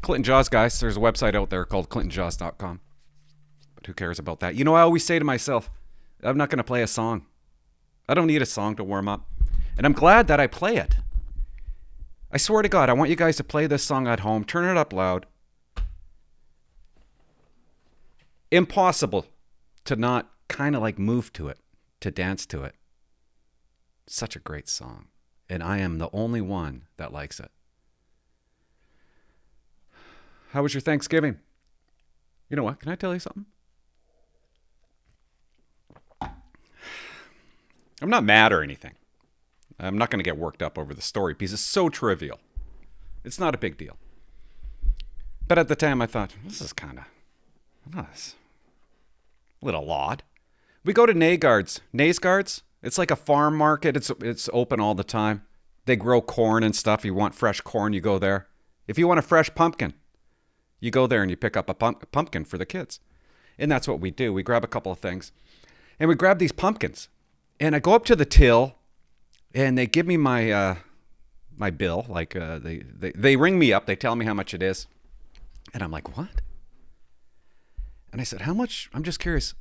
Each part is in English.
Clinton Jaws, guys. There's a website out there called clintonjaws.com. But who cares about that? You know, I always say to myself, I'm not going to play a song. I don't need a song to warm up. And I'm glad that I play it. I swear to God, I want you guys to play this song at home. Turn it up loud. Impossible to not kind of like move to it, to dance to it. Such a great song. And I am the only one that likes it. How was your Thanksgiving? You know what? Can I tell you something? I'm not mad or anything. I'm not going to get worked up over the story because it's so trivial. It's not a big deal. But at the time I thought, this is kind of a little odd. We go to Naysgard's. It's like a farm market. It's open all the time. They grow corn and stuff. You want fresh corn, you go there. If you want a fresh pumpkin, you go there and you pick up a pumpkin for the kids. And that's what we do. We grab a couple of things. And we grab these pumpkins. And I go up to the till, and they give me my my bill. Like they ring me up. They tell me how much it is. And I'm like, what? And I said, how much? I'm just curious.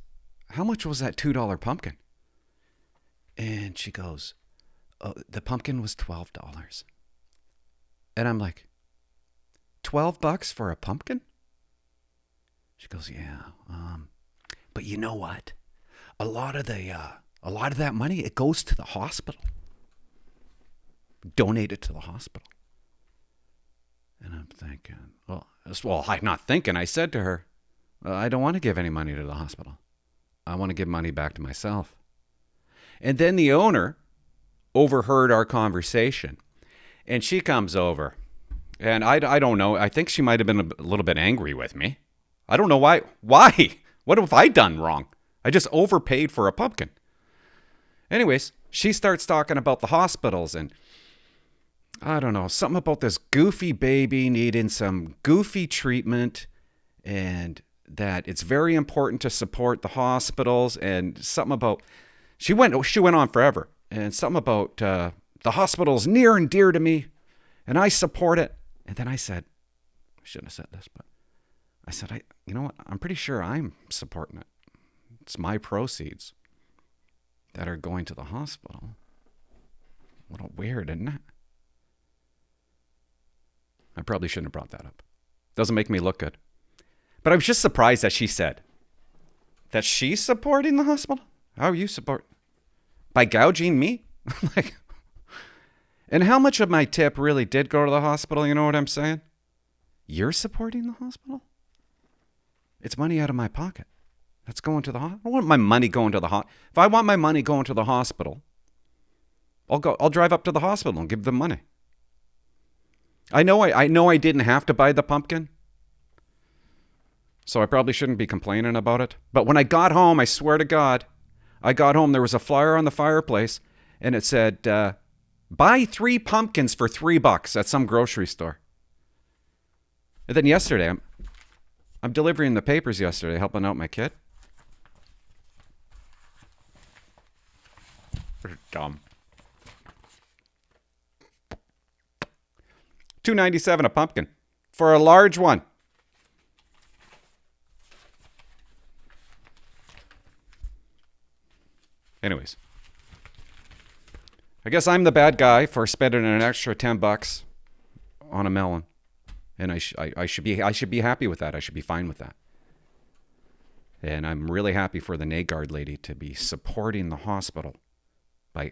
How much was that $2 pumpkin? And she goes, oh, the pumpkin was $12. And I'm like, $12 for a pumpkin? She goes, yeah. But you know what? A lot of that money, it goes to the hospital. Donate it to the hospital. And I'm thinking, I'm not thinking. I said to her, I don't want to give any money to the hospital. I want to give money back to myself. And then the owner overheard our conversation. And she comes over. And I don't know. I think she might have been a little bit angry with me. I don't know why. Why? What have I done wrong? I just overpaid for a pumpkin. Anyways, she starts talking about the hospitals and I don't know, something about this goofy baby needing some goofy treatment and that it's very important to support the hospitals and something about, she went on forever and something about the hospital's near and dear to me and I support it. And then I said, I shouldn't have said this, but I said, you know what? I'm pretty sure I'm supporting it. It's my proceeds that are going to the hospital. A little weird, isn't it? I probably shouldn't have brought that up. Doesn't make me look good. But I was just surprised that she said that she's supporting the hospital. How are you support? By gouging me? Like, and how much of my tip really did go to the hospital? You know what I'm saying? You're supporting the hospital? It's money out of my pocket. That's going to the hospital. I want my money going to the hospital. If I want my money going to the hospital, I'll drive up to the hospital and give them money. I know I didn't have to buy the pumpkin. So I probably shouldn't be complaining about it. But when I got home, I swear to God, there was a flyer on the fireplace and it said, buy 3 pumpkins for $3 at some grocery store. And then yesterday, I'm delivering the papers yesterday, helping out my kid. They're dumb. $2.97 a pumpkin for a large one. Anyways, I guess I'm the bad guy for spending an extra $10 on a melon, and I should be happy with that. I should be fine with that. And I'm really happy for the Nagard lady to be supporting the hospital by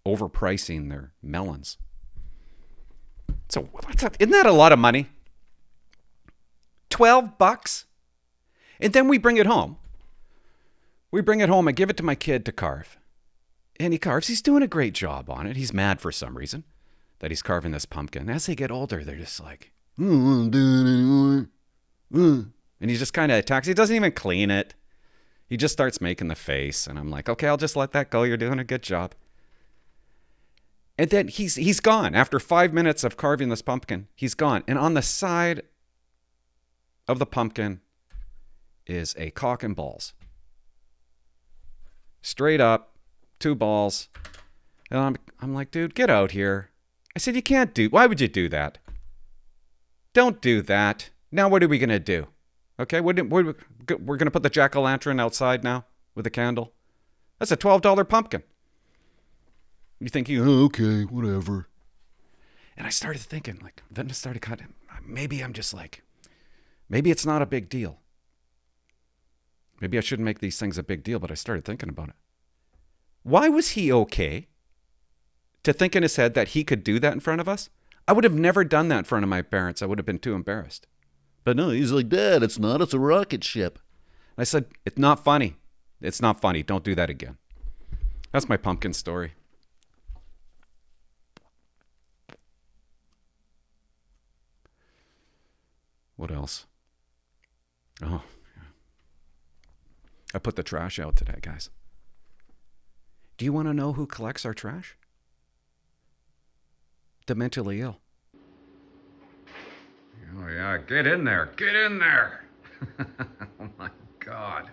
overpricing their melons. So isn't that a lot of money? $12? And then we bring it home. I give it to my kid to carve. And he carves. He's doing a great job on it. He's mad for some reason that he's carving this pumpkin. As they get older, they're just like, I don't want to do it anymore. And he just kind of attacks. He doesn't even clean it. He just starts making the face. And I'm like, okay, I'll just let that go. You're doing a good job. And then he's gone. After 5 minutes of carving this pumpkin, he's gone. And on the side of the pumpkin is a cock and balls. Straight up, 2 balls. And I'm like, dude, get out here. I said, why would you do that? Don't do that. Now what are we going to do? Okay, we're going to put the jack-o'-lantern outside now with a candle. That's a $12 pumpkin. You're thinking, oh, okay, whatever. And I started thinking, then it started kind of, maybe I'm just maybe it's not a big deal. Maybe I shouldn't make these things a big deal, but I started thinking about it. Why was he okay to think in his head that he could do that in front of us? I would have never done that in front of my parents. I would have been too embarrassed. But no, he's like, Dad, it's not. It's a rocket ship. And I said, it's not funny. It's not funny. Don't do that again. That's my pumpkin story. What else? Oh, yeah. I put the trash out today, guys. Do you want to know who collects our trash? The mentally ill. Oh, yeah. Get in there. Get in there. Oh, my God.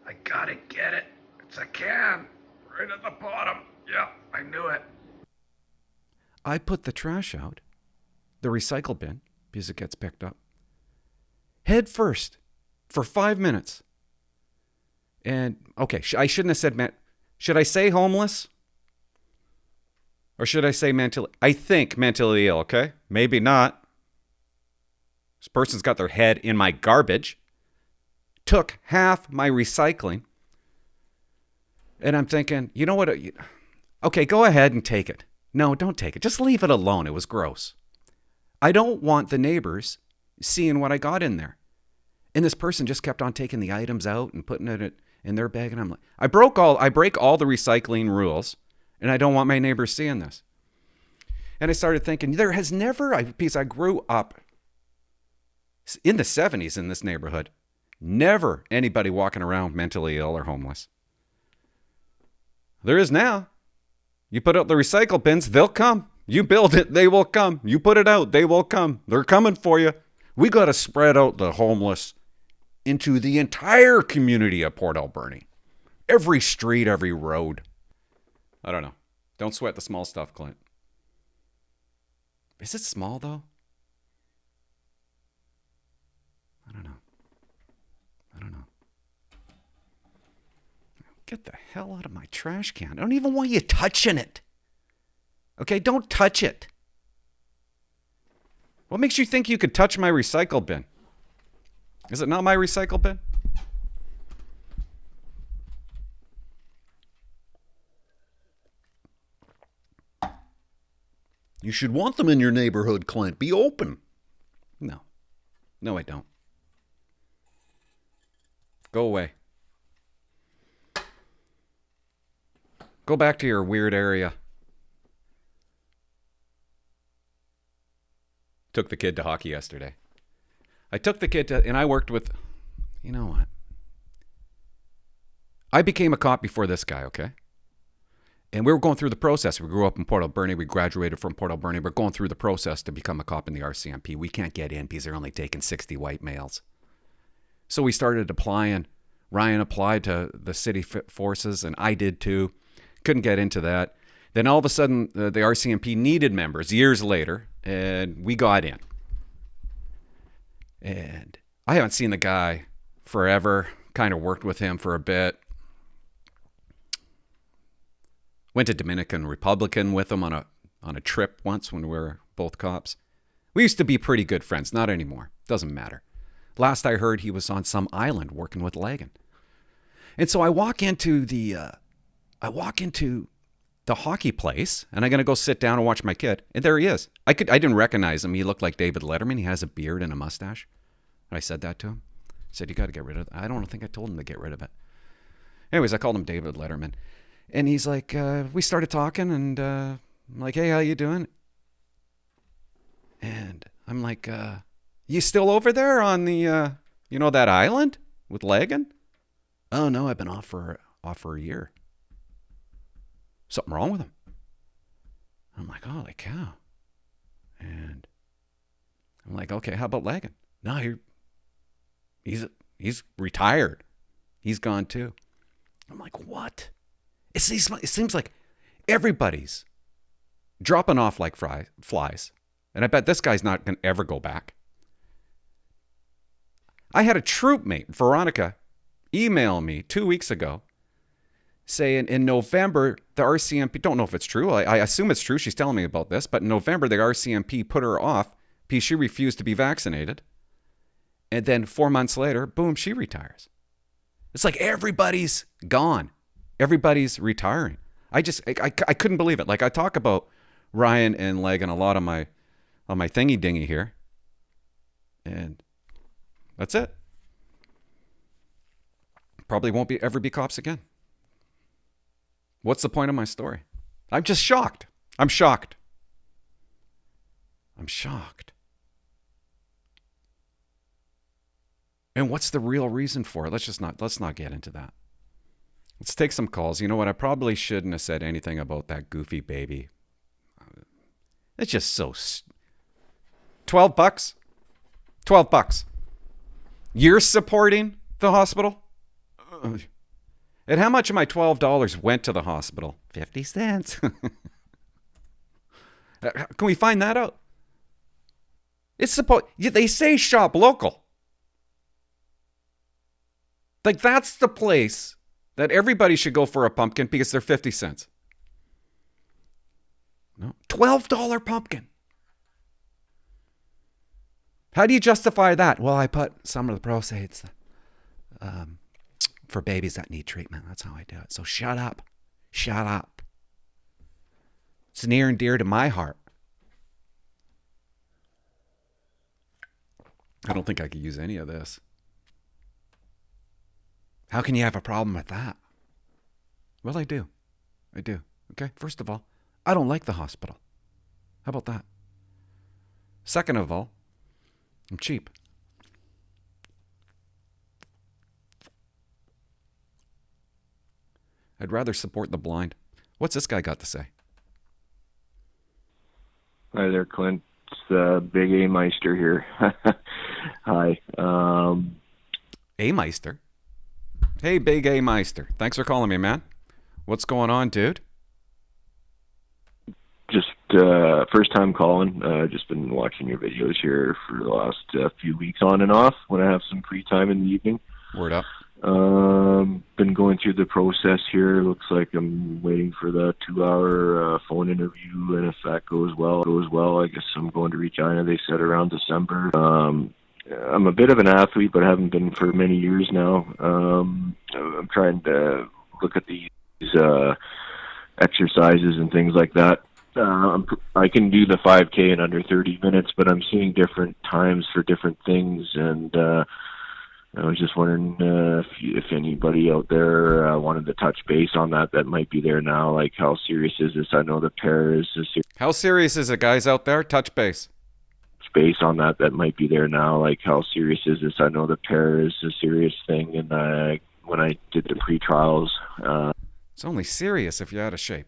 I gotta get it. It's a can. Right at the bottom. Yeah, I knew it. I put the trash out, the recycle bin, because it gets picked up, head first for 5 minutes. And, okay, I shouldn't have said, should I say homeless? Or should I say I think mentally ill, okay? Maybe not. This person's got their head in my garbage, took half my recycling, and I'm thinking, you know what? Okay, go ahead and take it. No, don't take it. Just leave it alone. It was gross. I don't want the neighbors seeing what I got in there. And this person just kept on taking the items out and putting it in their bag, and I'm like, I break all the recycling rules. And I don't want my neighbors seeing this. And I started thinking, there has never, because I grew up in the 70s in this neighborhood, never anybody walking around mentally ill or homeless. There is now. You put out the recycle bins, they'll come. You build it, they will come. You put it out, they will come. They're coming for you. We got to spread out the homeless into the entire community of Port Alberni. Every street, every road. I don't know. Don't sweat the small stuff, Clint. Is it small, though? I don't know. Get the hell out of my trash can. I don't even want you touching it. Okay, don't touch it. What makes you think you could touch my recycle bin? Is it not my recycle bin? You should want them in your neighborhood, Clint. Be open. No, I don't. Go away. Go back to your weird area. Took the kid to hockey yesterday. I took the kid to, and I worked with, you know what? I became a cop before this guy, okay? And we were going through the process. We grew up in Port Alberni. We graduated from Port Alberni. We're going through the process to become a cop in the RCMP. We can't get in because they're only taking 60 white males. So we started applying. Ryan applied to the city forces, and I did too. Couldn't get into that. Then all of a sudden, the RCMP needed members years later, and we got in. And I haven't seen the guy forever. Kind of worked with him for a bit. Went to Dominican Republic with him on a trip once when we were both cops. We used to be pretty good friends. Not anymore. Doesn't matter. Last I heard, he was on some island working with Lagan. And so I walk into the hockey place, and I'm gonna go sit down and watch my kid. And there he is. I didn't recognize him. He looked like David Letterman. He has a beard and a mustache. And I said that to him. I said, you got to get rid of it. I don't think I told him to get rid of it. Anyways, I called him David Letterman. And he's like, we started talking, and I'm like, hey, how you doing? And I'm like, you still over there on the, that island with Lagan? Oh, no, I've been off for a year. Something wrong with him? I'm like, holy cow. And I'm like, okay, how about Lagan? No, he's retired. He's gone too. I'm like, what? It seems like everybody's dropping off like flies. And I bet this guy's not going to ever go back. I had a troop mate, Veronica, email me 2 weeks ago saying in November, the RCMP, don't know if it's true. I assume it's true. She's telling me about this. But in November, the RCMP put her off because she refused to be vaccinated. And then 4 months later, boom, she retires. It's like everybody's gone. Everybody's retiring. I couldn't believe it. Like I talk about Ryan and Leg and a lot on my thingy dingy here. And that's it. Probably won't ever be cops again. What's the point of my story? I'm just shocked. I'm shocked. And what's the real reason for it? Let's not get into that. Let's take some calls. You know what? I probably shouldn't have said anything about that goofy baby. It's just so... $12? $12. You're supporting the hospital? And how much of my $12 went to the hospital? 50 cents. Can we find that out? They say shop local. Like that's the place that everybody should go for a pumpkin because they're 50 cents. No, $12 pumpkin. How do you justify that? Well, I put some of the proceeds for babies that need treatment. That's how I do it. So shut up. Shut up. It's near and dear to my heart. I don't think I could use any of this. How can you have a problem with that? Well, I do. Okay, first of all, I don't like the hospital. How about that? Second of all, I'm cheap. I'd rather support the blind. What's this guy got to say? Hi there, Clint. It's Big A Meister here. Hi. A Meister? Hey, Big A Meister. Thanks for calling me, man. What's going on, dude? Just first time calling. Just been watching your videos here for the last few weeks on and off when I have some free time in the evening. Word up. Been going through the process here. Looks like I'm waiting for the 2-hour phone interview, and if that goes well, I guess I'm going to Regina. They said around December. I'm a bit of an athlete, but haven't been for many years now. I'm trying to look at these exercises and things like that. I can do the 5K in under 30 minutes, but I'm seeing different times for different things, and I was just wondering if anybody out there wanted to touch base on that might be there now. Like, how serious is this? I know the pair is... How serious is it, guys out there? Touch base. Space on that might be there now. Like, how serious is this? I know the pair is a serious thing, and when I did the pre-trials... it's only serious if you're out of shape.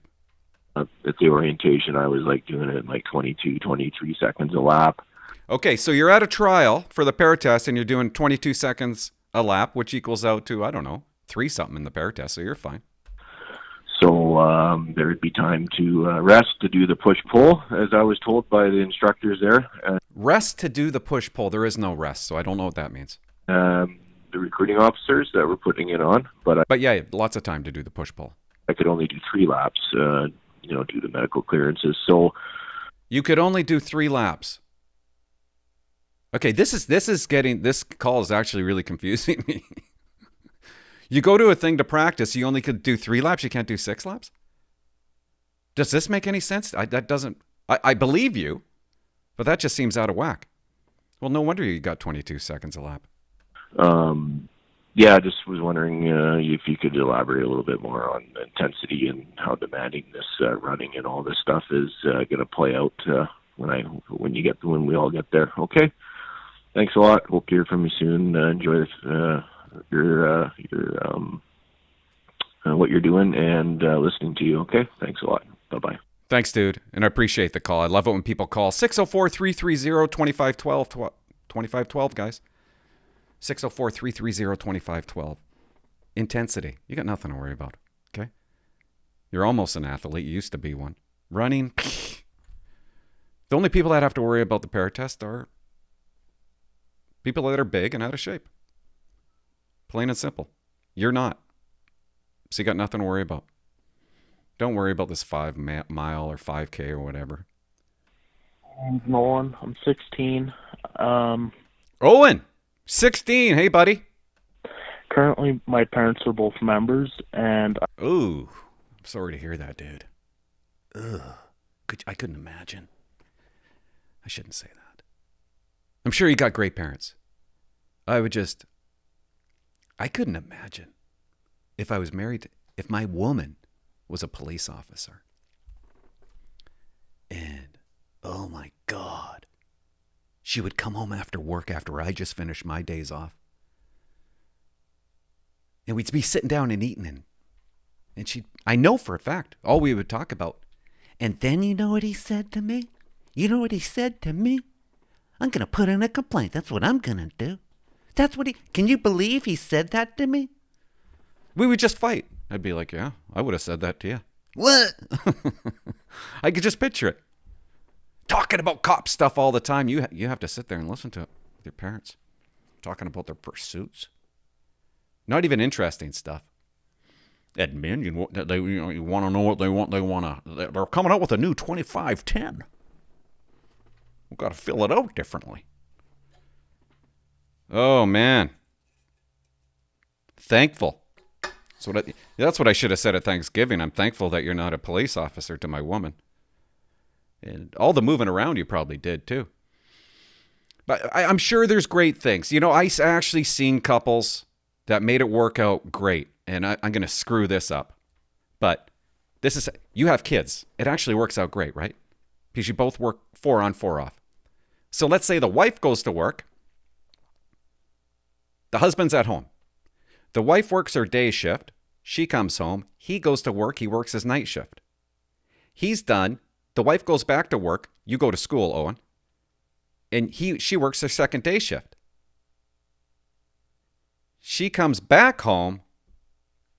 At the orientation, I was like doing it in like 22, 23 seconds a lap. Okay, so you're at a trial for the pair test, and you're doing 22 seconds a lap, which equals out to, I don't know, 3-something in the pair test, so you're fine. So there would be time to rest to do the push-pull, as I was told by the instructors there. Rest to do the push-pull. There is no rest, so I don't know what that means. The recruiting officers that were putting it on. But yeah, lots of time to do the push-pull. I could only do 3 laps, due to medical clearances. So you could only do 3 laps. Okay, this call is actually really confusing me. You go to a thing to practice, you only could do 3 laps, you can't do 6 laps? Does this make any sense? I believe you, but that just seems out of whack. Well, no wonder you got 22 seconds a lap. Yeah, I just was wondering if you could elaborate a little bit more on the intensity and how demanding this running and all this stuff is going to play out when we all get there. Okay, thanks a lot. Hope to hear from you soon. Enjoy your what you're doing and listening to you. Okay, thanks a lot. Bye bye. Thanks, dude, and I appreciate the call. I love it when people call 604-330-2512. 2512, guys. 604-330-2512. Intensity. You got nothing to worry about, okay? You're almost an athlete. You used to be one. Running, The only people that have to worry about the parrot test are people that are big and out of shape. Plain and simple. You're not. So you got nothing to worry about. Don't worry about this 5 mile or 5K or whatever. Nolan, I'm 16. Owen, 16. Hey, buddy. Currently, my parents are both members, and Ooh, I'm sorry to hear that, dude. Ugh. I couldn't imagine. I shouldn't say that. I'm sure you got great parents. I couldn't imagine if I was married, if my woman was a police officer. And, oh my God, she would come home after work after I just finished my days off. And we'd be sitting down and eating, and I know for a fact, all we would talk about. And then you know what he said to me? You know what he said to me? I'm going to put in a complaint. That's what I'm going to do. Can you believe he said that to me? We would just fight. I'd be like, yeah, I would have said that to you. What? I could just picture it. Talking about cop stuff all the time. You have to sit there and listen to it with your parents. Talking about their pursuits. Not even interesting stuff. Admin, you want to know what they want. They're coming out with a new 2510. We've got to fill it out differently. Oh, man. Thankful. That's what I should have said at Thanksgiving. I'm thankful that you're not a police officer to my woman. And all the moving around you probably did, too. But I'm sure there's great things. You know, I actually seen couples that made it work out great. And I'm going to screw this up. But you have kids. It actually works out great, right? Because you both work 4 on, 4 off. So let's say the wife goes to work. The husband's at home. The wife works her day shift. She comes home. He goes to work. He works his night shift. He's done. The wife goes back to work. You go to school, Owen. And she works her second day shift. She comes back home.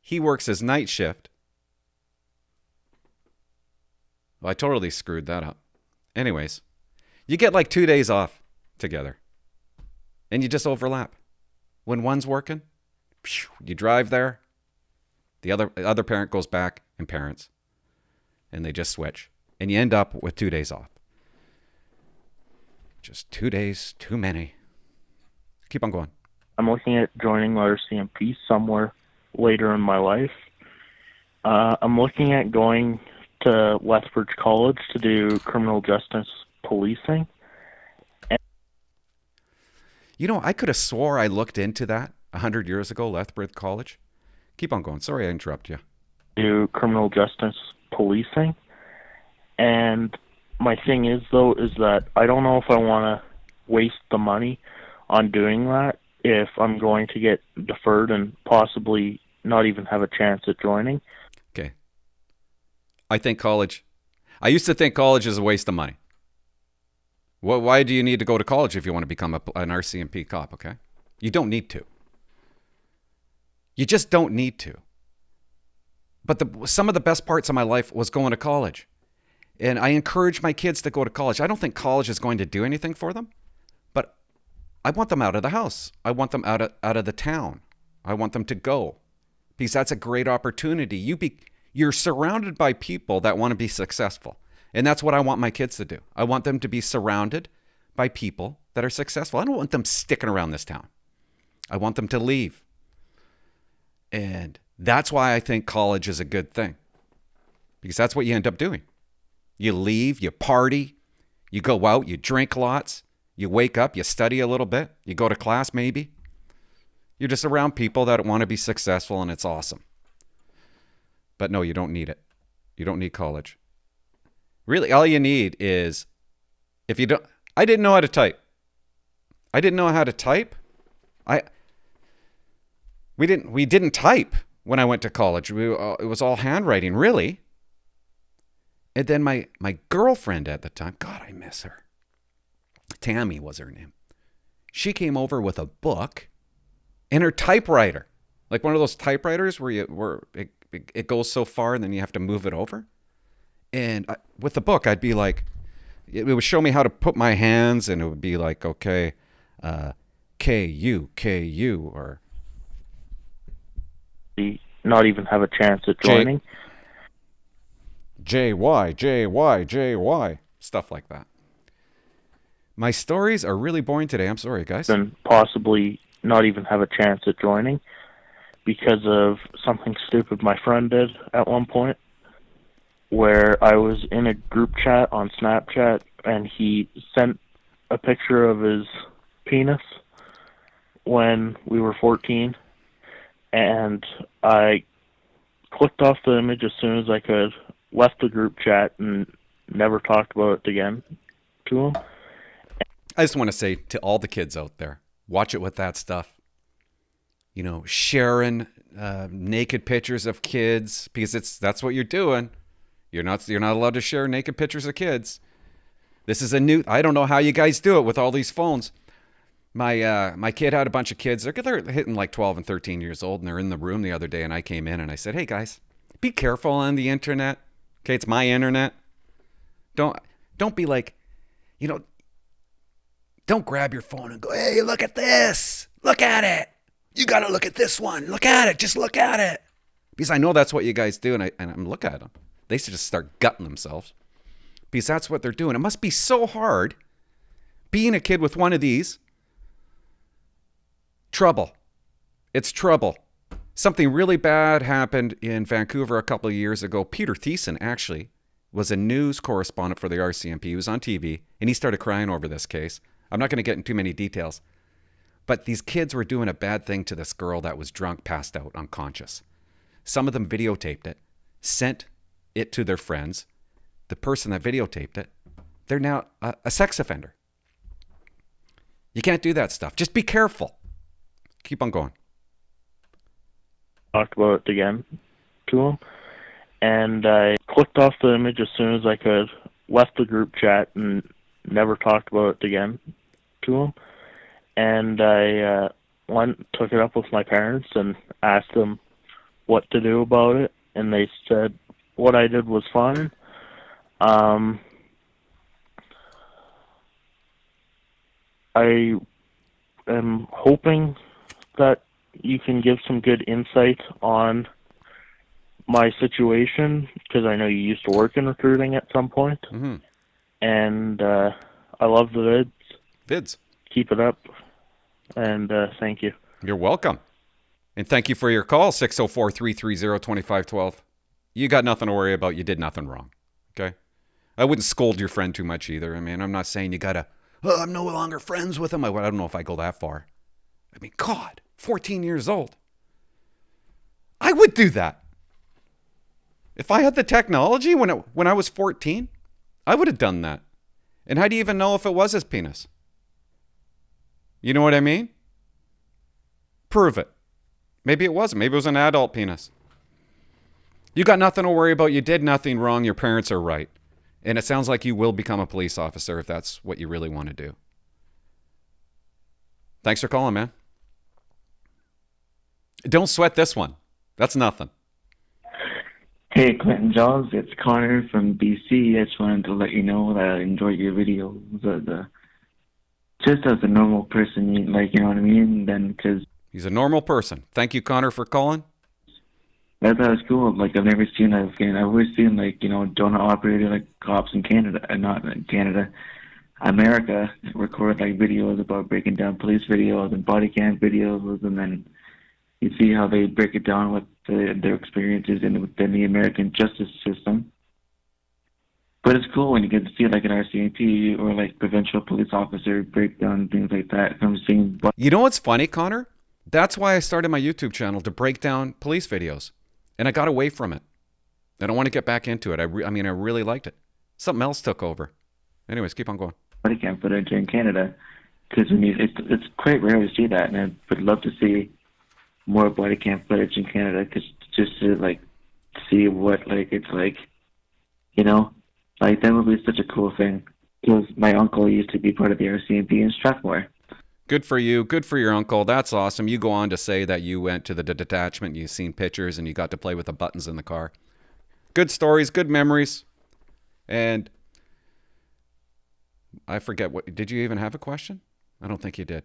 He works his night shift. Well, I totally screwed that up. Anyways, you get like 2 days off together. And you just overlap. When one's working, you drive there. The other parent goes back and parents. And they just switch. And you end up with 2 days off. Just 2 days, too many. Keep on going. I'm looking at joining RCMP somewhere later in my life. I'm looking at going to Lethbridge College to do criminal justice policing. You know, I could have swore I looked into that 100 years ago, Lethbridge College. Keep on going. Sorry I interrupt you. Do criminal justice policing. And my thing is, though, is that I don't know if I want to waste the money on doing that if I'm going to get deferred and possibly not even have a chance at joining. Okay. I used to think college is a waste of money. Why do you need to go to college if you want to become an RCMP cop, okay? You don't need to. You just don't need to. But some of the best parts of my life was going to college. And I encourage my kids to go to college. I don't think college is going to do anything for them, but I want them out of the house. I want them out of the town. I want them to go because that's a great opportunity. You're surrounded by people that want to be successful. And that's what I want my kids to do. I want them to be surrounded by people that are successful. I don't want them sticking around this town. I want them to leave. And that's why I think college is a good thing. Because that's what you end up doing. You leave, you party, you go out, you drink lots, you wake up, you study a little bit, you go to class maybe. You're just around people that want to be successful and it's awesome. But no, you don't need it. You don't need college. Really, all you need is, I didn't know how to type. I didn't know how to type. We didn't type when I went to college. It was all handwriting, really. And then my girlfriend at the time, God, I miss her. Tammy was her name. She came over with a book and her typewriter, like one of those typewriters where it goes so far and then you have to move it over. And with the book, I'd be like, it would show me how to put my hands, and it would be like, okay, K-U, or not even have a chance at joining. J-Y, J-Y, J-Y, stuff like that. My stories are really boring today. I'm sorry, guys. And possibly not even have a chance at joining because of something stupid my friend did at one point, where I was in a group chat on Snapchat and he sent a picture of his penis when we were 14, and I clicked off the image as soon as I could, left the group chat, and never talked about it again to him. I just want to say to all the kids out there, watch it with that stuff. You know, sharing naked pictures of kids, because that's what you're doing. You're not allowed to share naked pictures of kids. This is I don't know how you guys do it with all these phones. My kid had a bunch of kids. They're hitting like 12 and 13 years old, and they're in the room the other day, and I came in and I said, "Hey guys, be careful on the internet. Okay, it's my internet. Don't be like, you know, don't grab your phone and go, hey, look at this. Look at it. You got to look at this one. Look at it. Just look at it." Because I know that's what you guys do, and I'm looking at them. They should just start gutting themselves because that's what they're doing. It must be so hard being a kid with one of these. Trouble. It's trouble. Something really bad happened in Vancouver a couple of years ago. Peter Thiessen actually was a news correspondent for the RCMP. He was on TV, and he started crying over this case. I'm not going to get into too many details. But these kids were doing a bad thing to this girl that was drunk, passed out, unconscious. Some of them videotaped it, sent it to their friends. The person that videotaped it, they're now a sex offender. You can't do that stuff. Just be careful. Keep on going. Talked about it again to him, and I clicked off the image as soon as I could, left the group chat, and never talked about it again to him. And I took it up with my parents and asked them what to do about it, and they said what I did was fine. I am hoping that you can give some good insight on my situation, because I know you used to work in recruiting at some point. Mm-hmm. And I love the Vids. Keep it up, and thank you. You're welcome. And thank you for your call, 604-330-2512. You got nothing to worry about. You did nothing wrong, okay? I wouldn't scold your friend too much either. I mean, I'm not saying you got to, I'm no longer friends with him. I don't know if I go that far. I mean, God, 14 years old. I would do that. If I had the technology when I was 14, I would have done that. And how do you even know if it was his penis? You know what I mean? Prove it. Maybe it wasn't. Maybe it was an adult penis. You got nothing to worry about. You did nothing wrong. Your parents are right. And it sounds like you will become a police officer if that's what you really want to do. Thanks for calling, man. Don't sweat this one. That's nothing. Hey, Clinton Jaws, it's Connor from BC. I just wanted to let you know that I enjoyed your videos. Just as a normal person, you know what I mean? Then, because he's a normal person. Thank you, Connor, for calling. I thought it was cool. I've never seen that. I've always seen, donut operator, cops in Canada, not in Canada, America, record, videos about breaking down police videos and body cam videos, and then you see how they break it down with their experiences within the American justice system. But it's cool when you get to see an RCMP or provincial police officer break down things like that. I'm seeing. You know what's funny, Connor? That's why I started my YouTube channel, to break down police videos, and I got away from it. I don't want to get back into it. I really liked it. Something else took over. Anyways, keep on going. Body cam footage in Canada, because it's quite rare to see that, and I would love to see more body cam footage in Canada, just to see what it's like, that would be such a cool thing. Because my uncle used to be part of the RCMP in Strathmore. Good for you. Good for your uncle. That's awesome. You go on to say that you went to the detachment, you've seen pictures, and you got to play with the buttons in the car. Good stories, good memories. And I forget what. Did you even have a question? I don't think you did.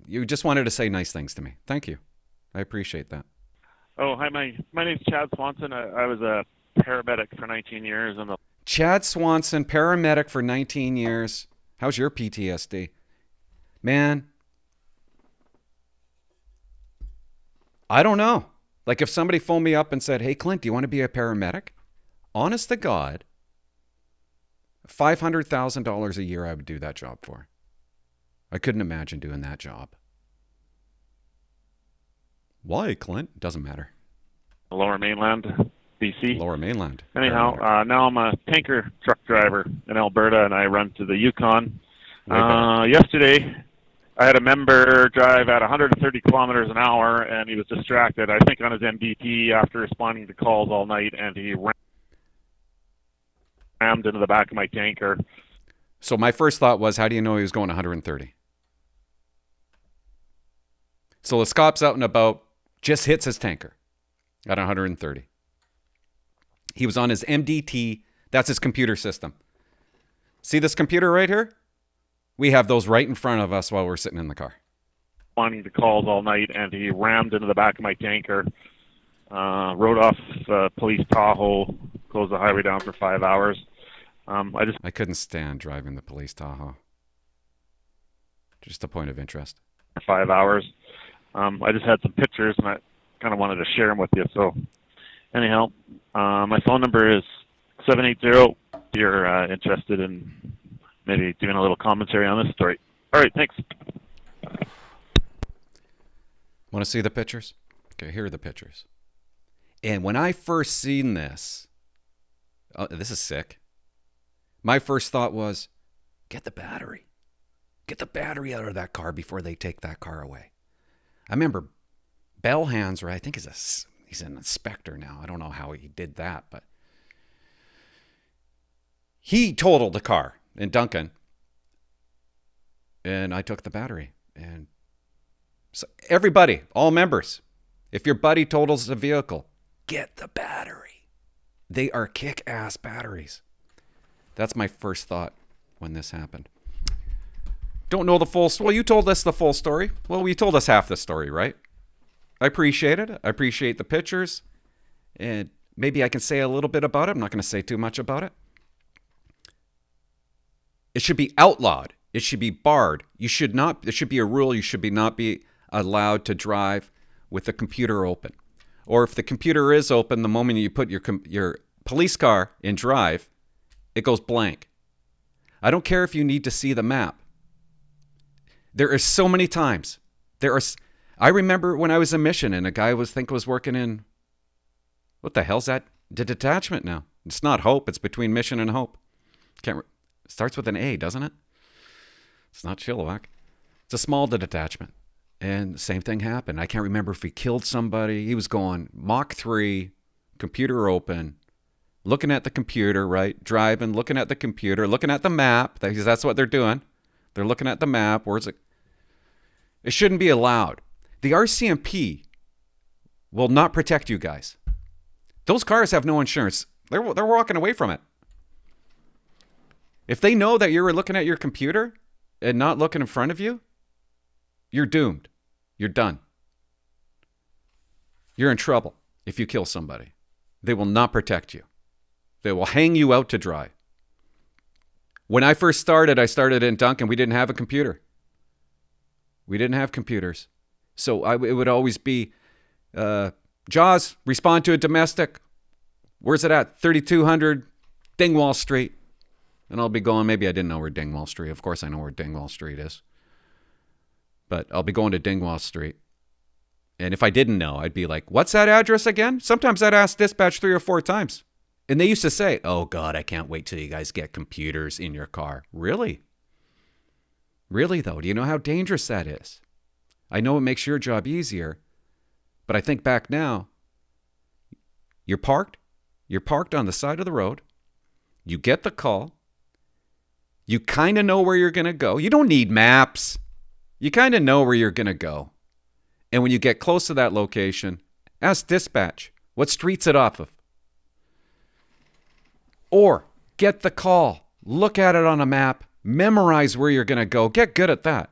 You just wanted to say nice things to me. Thank you. I appreciate that. Oh, hi. My name's Chad Swanson. I was a paramedic for 19 years. Chad Swanson, paramedic for 19 years. How's your PTSD? Man, I don't know. Like if somebody phoned me up and said, hey, Clint, do you want to be a paramedic? Honest to God, $500,000 a year I would do that job for. I couldn't imagine doing that job. Why, Clint? Doesn't matter. Lower Mainland, BC. Lower Mainland. Anyhow, now I'm a tanker truck driver in Alberta, and I run to the Yukon. Yesterday, I had a member drive at 130 kilometers an hour, and he was distracted, I think on his MDT after responding to calls all night, and he rammed into the back of my tanker. So my first thought was, how do you know he was going 130? So the Scops out and about just hits his tanker at 130. He was on his MDT. That's his computer system. See this computer right here? We have those right in front of us while we're sitting in the car. Responding to calls all night, and he rammed into the back of my tanker. Rode off police Tahoe, closed the highway down for 5 hours. I couldn't stand driving the police Tahoe. Just a point of interest. 5 hours. I just had some pictures, and I kind of wanted to share them with you. So, anyhow, my phone number is 780. If you're interested in maybe doing a little commentary on this story. All right, thanks. Want to see the pictures? Okay, here are the pictures. And when I first seen this, this is sick. My first thought was, get the battery. Get the battery out of that car before they take that car away. I remember Bellhanser, I think he's an inspector now. I don't know how he did that, but he totaled the car in Duncan, and I took the battery. And so everybody, all members, if your buddy totals the vehicle, get the battery. They are kick-ass batteries. That's my first thought when this happened. Don't know the full story. Well, you told us the full story. Well, you told us half the story, right? I appreciate it. I appreciate the pictures. And maybe I can say a little bit about it. I'm not going to say too much about it. It should be outlawed. It should be barred. There should be a rule. You should not be allowed to drive with the computer open. Or if the computer is open, the moment you put your police car in drive, it goes blank. I don't care if you need to see the map. There are so many times. I remember when I was in Mission and a guy was working in, what the hell's that? The detachment now. It's not Hope. It's between Mission and Hope. Starts with an A, doesn't it? It's not Chilliwack. It's a small detachment. And the same thing happened. I can't remember if he killed somebody. He was going Mach 3, computer open, looking at the computer, right? Driving, looking at the computer, looking at the map. That's what they're doing. They're looking at the map. Where's it? It shouldn't be allowed. The RCMP will not protect you guys. Those cars have no insurance. They're walking away from it. If they know that you're looking at your computer and not looking in front of you, you're doomed. You're done. You're in trouble if you kill somebody. They will not protect you. They will hang you out to dry. When I first started, I started in Duncan. We didn't have a computer. We didn't have computers. So it would always be, Jaws, respond to a domestic. Where's it at? 3200 Dingwall Street. And I'll be going, maybe I didn't know where Dingwall Street. Of course I know where Dingwall Street is. But I'll be going to Dingwall Street. And if I didn't know, I'd be like, what's that address again? Sometimes I'd ask dispatch 3 or 4 times. And they used to say, oh, God, I can't wait till you guys get computers in your car. Really? Really, though? Do you know how dangerous that is? I know it makes your job easier, but I think back now, you're parked on the side of the road, you get the call, you kind of know where you're going to go. You don't need maps. You kind of know where you're going to go. And when you get close to that location, ask dispatch, what street's it off of? Or Get the call. Look at it on a map. Memorize where you're going to go. Get good at that.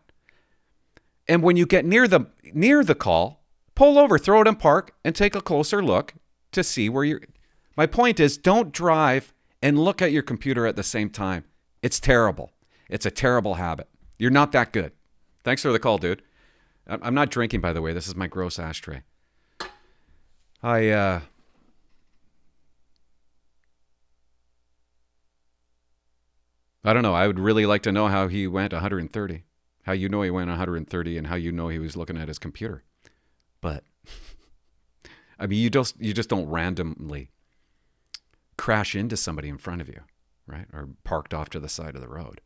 And when you get near the call, pull over, throw it in park, and take a closer look to see where you're. My point is, don't drive and look at your computer at the same time. It's terrible. It's a terrible habit. You're not that good. Thanks for the call, dude. I'm not drinking, by the way. This is my gross ashtray. I don't know. I would really like to know how he went 130. How you know he went 130 and how you know he was looking at his computer. But I mean, you just don't randomly crash into somebody in front of you, right? Or parked off to the side of the road.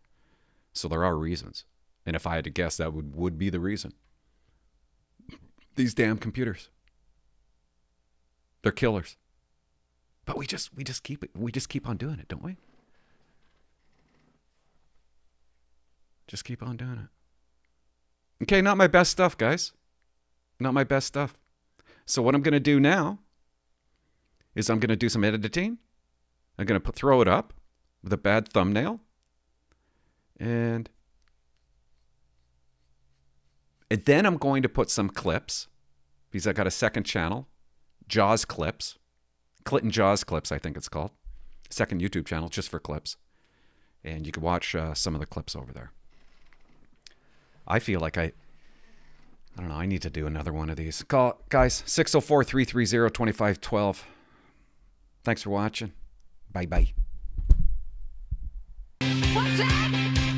So there are reasons. And if I had to guess, that would be the reason. These damn computers. They're killers. But we just keep on doing it, don't we? Just keep on doing it. Okay, not my best stuff, guys. Not my best stuff. So what I'm going to do now is I'm going to do some editing. I'm going to throw it up with a bad thumbnail. And then I'm going to put some clips, because I got a second channel, Jaws Clips. Clinton Jaws Clips, I think it's called. Second YouTube channel, just for clips. And you can watch some of the clips over there. I feel like I don't know, I need to do another one of these. Call, guys, 604-330-2512. Thanks for watching. Bye-bye.